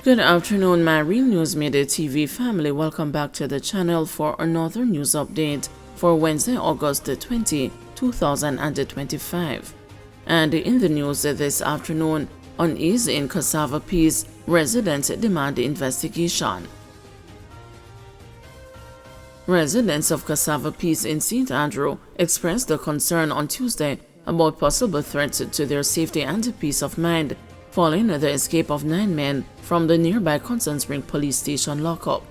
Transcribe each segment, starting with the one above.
Good afternoon, my Real News Midday TV family. Welcome back to the channel for another news update for Wednesday, August 20, 2025. And in the news this afternoon, unease in Cassava Peace, residents demand investigation. Residents of Cassava Peace in St. Andrew expressed a concern on Tuesday about possible threats to their safety and peace of mind following the escape of 9 men from the nearby Constant Spring police station lockup.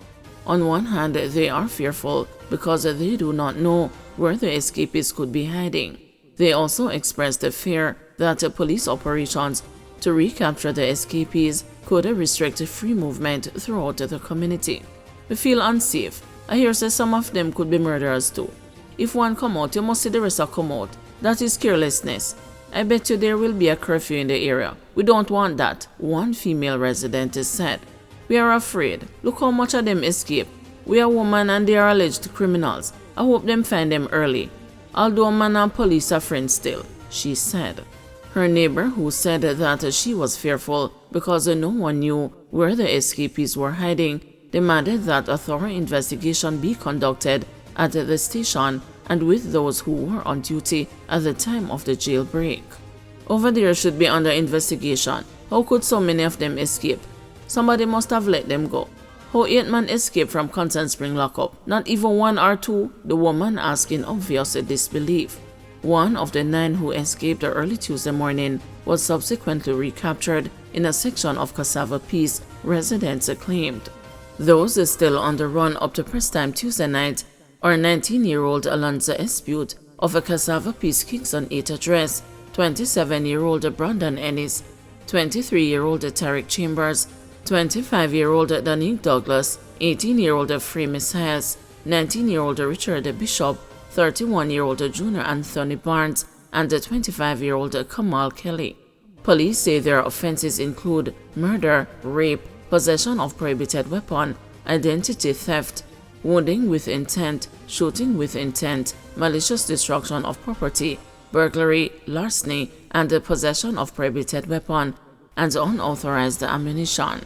On one hand, they are fearful because they do not know where the escapees could be hiding. They also expressed the fear that police operations to recapture the escapees could restrict free movement throughout the community. We feel unsafe. I hear say some of them could be murderers too. If one come out, you must see the rest come out. That is carelessness. I bet you there will be a curfew in the area. We don't want that, one female resident said. We are afraid. Look how much of them escape. We are women and they are alleged criminals. I hope them find them early. Although man and police are friends still, she said. Her neighbor, who said that she was fearful because no one knew where the escapees were hiding, demanded that a thorough investigation be conducted at the station and with those who were on duty at the time of the jailbreak. Over there should be under investigation. How could so many of them escape? Somebody must have let them go. How 8 men escaped from Constant Spring lockup? Not even 1 or 2, the woman asked in obvious disbelief. One of the 9 who escaped early Tuesday morning was subsequently recaptured in a section of Cassava Peace, residents claimed. Those still on the run up to press time Tuesday night are 19-year-old Alonzo Espute of a Cassava Peace Kingston 8 address, 27-year-old Brandon Ennis, 23-year-old Tarek Chambers, 25-year-old Danique Douglas, 18-year-old Freemis Hayes, 19-year-old Richard Bishop, 31-year-old Junior Anthony Barnes, and 25-year-old Kamal Kelly. Police say their offenses include murder, rape, possession of prohibited weapon, identity theft, wounding with intent, shooting with intent, malicious destruction of property, burglary, larceny, and the possession of prohibited weapon, and unauthorized ammunition.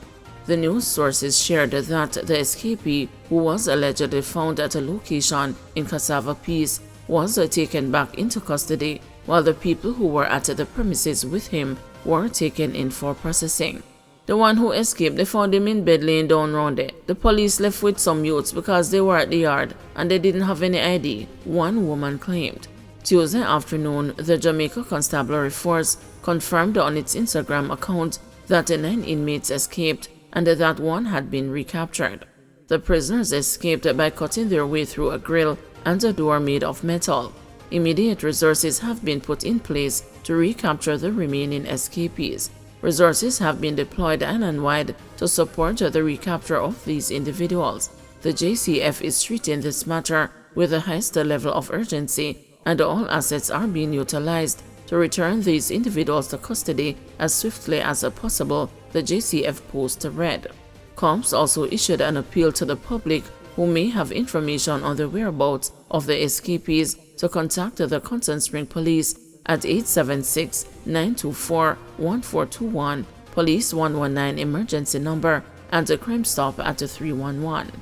The news sources shared that the escapee, who was allegedly found at a location in Cassava Peace, was taken back into custody, while the people who were at the premises with him were taken in for processing. The one who escaped, they found him in bed laying down round there. The police left with some youths because they were at the yard and they didn't have any ID, one woman claimed. Tuesday afternoon, the Jamaica Constabulary Force confirmed on its Instagram account that 9 inmates escaped and that 1 had been recaptured. The prisoners escaped by cutting their way through a grill and a door made of metal. Immediate resources have been put in place to recapture the remaining escapees. Resources have been deployed island-wide to support the recapture of these individuals. The JCF is treating this matter with the highest level of urgency, and all assets are being utilized to return these individuals to custody as swiftly as possible, the JCF post read. COMS also issued an appeal to the public who may have information on the whereabouts of the escapees to contact the Constant Spring Police at 876-924-1421, Police 119 emergency number, and a Crime Stop at 311.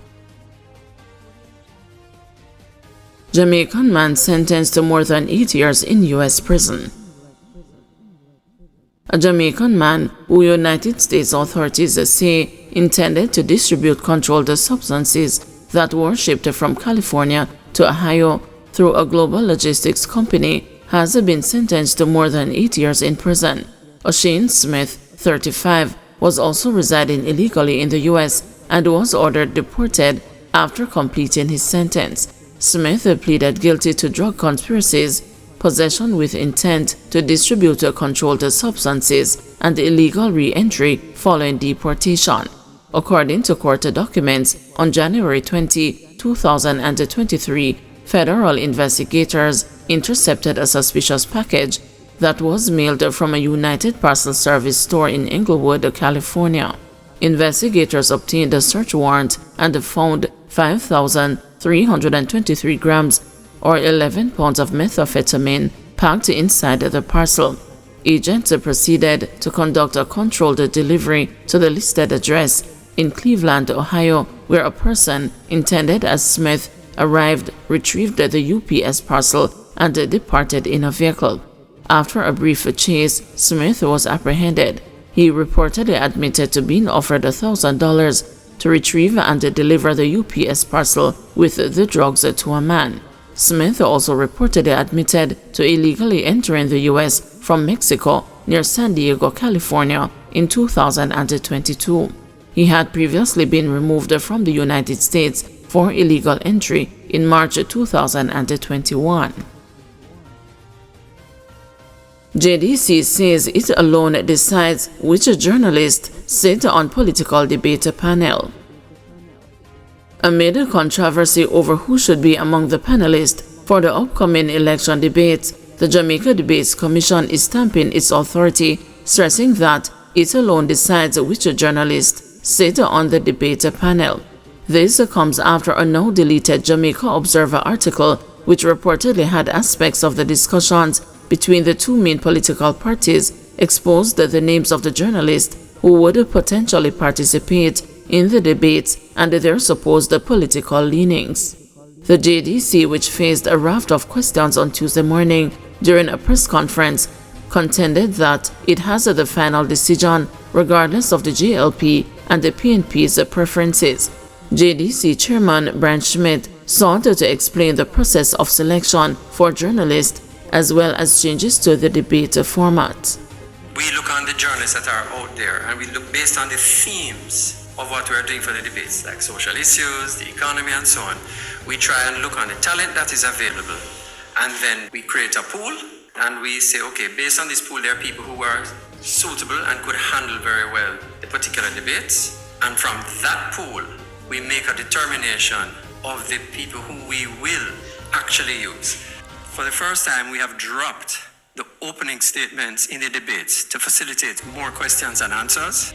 Jamaican man sentenced to more than 8 years in U.S. prison. A Jamaican man who United States authorities say intended to distribute controlled substances that were shipped from California to Ohio through a global logistics company has been sentenced to more than 8 years in prison. O'Shane Smith, 35, was also residing illegally in the U.S. and was ordered deported after completing his sentence. Smith pleaded guilty to drug conspiracies, possession with intent to distribute controlled substances, and illegal re-entry following deportation. According to court documents, on January 20, 2023, federal investigators intercepted a suspicious package that was mailed from a United Parcel Service store in Inglewood, California. Investigators obtained a search warrant and found 5,323 grams or 11 pounds of methamphetamine packed inside the parcel. agents proceeded to conduct a controlled delivery to the listed address in Cleveland, Ohio, where a person intended as Smith arrived, retrieved the UPS parcel, and departed in a vehicle. After a brief chase, Smith was apprehended. He reportedly admitted to being offered $1,000 to retrieve and deliver the UPS parcel with the drugs to a man. Smith also reportedly admitted to illegally entering the U.S. from Mexico near San Diego, California in 2022. He had previously been removed from the United States for illegal entry in March 2021. JDC says it alone decides which journalists sit on political debate panel. Amid controversy over who should be among the panelists for the upcoming election debates, the Jamaica Debates Commission is stamping its authority, stressing that it alone decides which journalists sit on the debate panel. This comes after a now-deleted Jamaica Observer article which reportedly had aspects of the discussions between the two main political parties exposed the names of the journalists who would potentially participate in the debates and their supposed political leanings. The JDC, which faced a raft of questions on Tuesday morning during a press conference, contended that it has the final decision regardless of the JLP and the PNP's preferences. JDC Chairman Brian Schmidt sought to explain the process of selection for journalists as well as changes to the debate format. We look on the journalists that are out there and we look based on the themes of what we're doing for the debates, like social issues, the economy, and so on. We try and look on the talent that is available, and then we create a pool and we say, okay, based on this pool, there are people who are suitable and could handle very well the particular debates, and from that pool, we make a determination of the people who we will actually use. For the first time, we have dropped the opening statements in the debates to facilitate more questions and answers.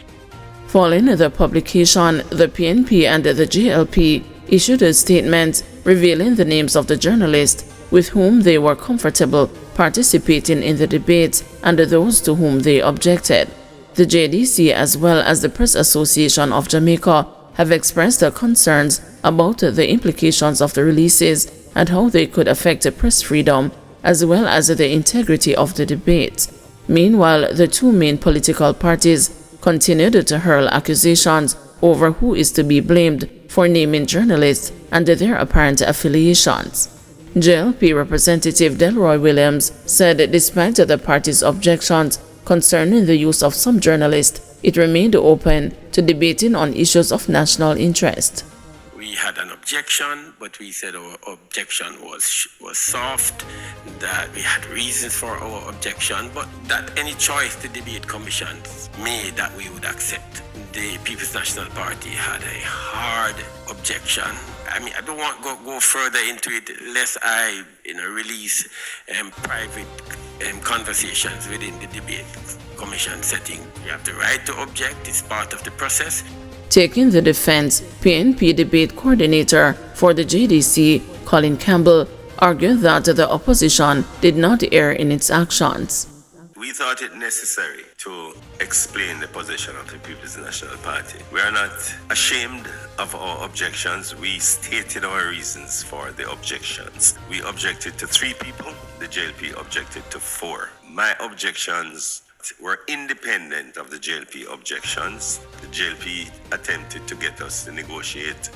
Following the publication, the PNP and the JLP issued a statement revealing the names of the journalists with whom they were comfortable participating in the debate and those to whom they objected. The JDC, as well as the Press Association of Jamaica, have expressed their concerns about the implications of the releases and how they could affect press freedom as well as the integrity of the debate. Meanwhile, the two main political parties continued to hurl accusations over who is to be blamed for naming journalists and their apparent affiliations. JLP Representative Delroy Williams said despite the party's objections concerning the use of some journalists, it remained open to debating on issues of national interest. We had an objection, but we said our objection was soft, that we had reasons for our objection, but that any choice the debate commission made that we would accept. The People's National Party had a hard objection. I mean, I don't want to go further into it lest I release private conversations within the debate commission setting. You have the right to object, it's part of the process. Taking the defense, PNP debate coordinator for the JDC, Colin Campbell, argued that the opposition did not err in its actions. We thought it necessary to explain the position of the People's National Party. We are not ashamed of our objections. We stated our reasons for the objections. We objected to 3 people. The JLP objected to 4. My objections were independent of the JLP objections. The JLP attempted to get us to negotiate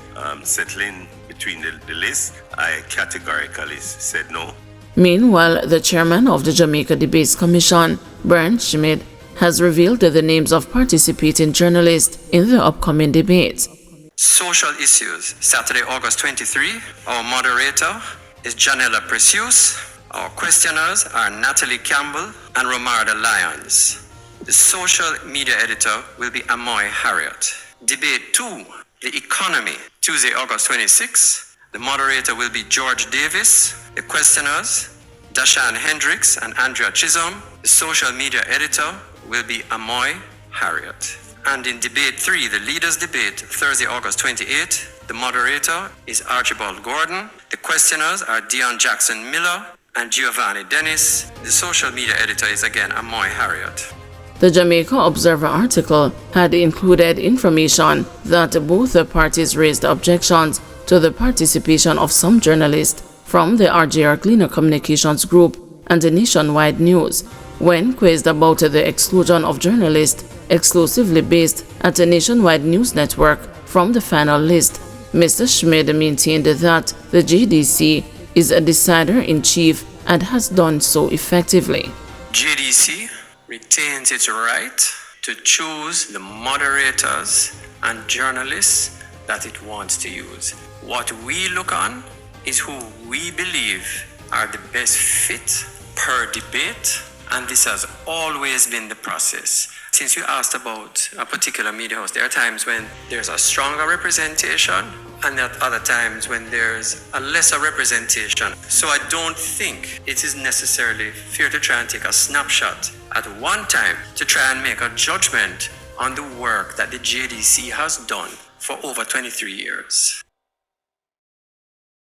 settling between the list. I categorically said no. Meanwhile, the chairman of the Jamaica Debates Commission, Brian Schmidt, has revealed the names of participating journalists in the upcoming debates. Social issues, Saturday, August 23. Our moderator is Janella Precious. Our questioners are Natalie Campbell and Romarda Lyons. The social media editor will be Amoy Harriot. Debate 2, the economy, Tuesday, August 26. The moderator will be George Davis. The questioners, Dashan Hendricks and Andrea Chisholm. The social media editor will be Amoy Harriot. And in debate 3, the leaders debate, Thursday, August 28. The moderator is Archibald Gordon. The questioners are Dion Jackson Miller and Giovanni Dennis. The social media editor is again Amoy Harriot. The Jamaica Observer article had included information that both the parties raised objections to the participation of some journalists from the RJR Cleaner Communications Group and the Nationwide News. When quizzed about the exclusion of journalists exclusively based at the Nationwide News Network from the final list, Mr. Schmid maintained that the JDC is a decider-in-chief and has done so effectively. JDC retains its right to choose the moderators and journalists that it wants to use. What we look on is who we believe are the best fit per debate, and this has always been the process. Since you asked about a particular media house, there are times when there's a stronger representation and at other times when there's a lesser representation. So I don't think it is necessarily fair to try and take a snapshot at one time to try and make a judgment on the work that the JDC has done for over 23 years.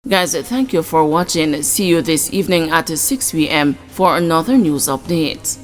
Guys, thank you for watching. See you this evening at 6 p.m. for another news update.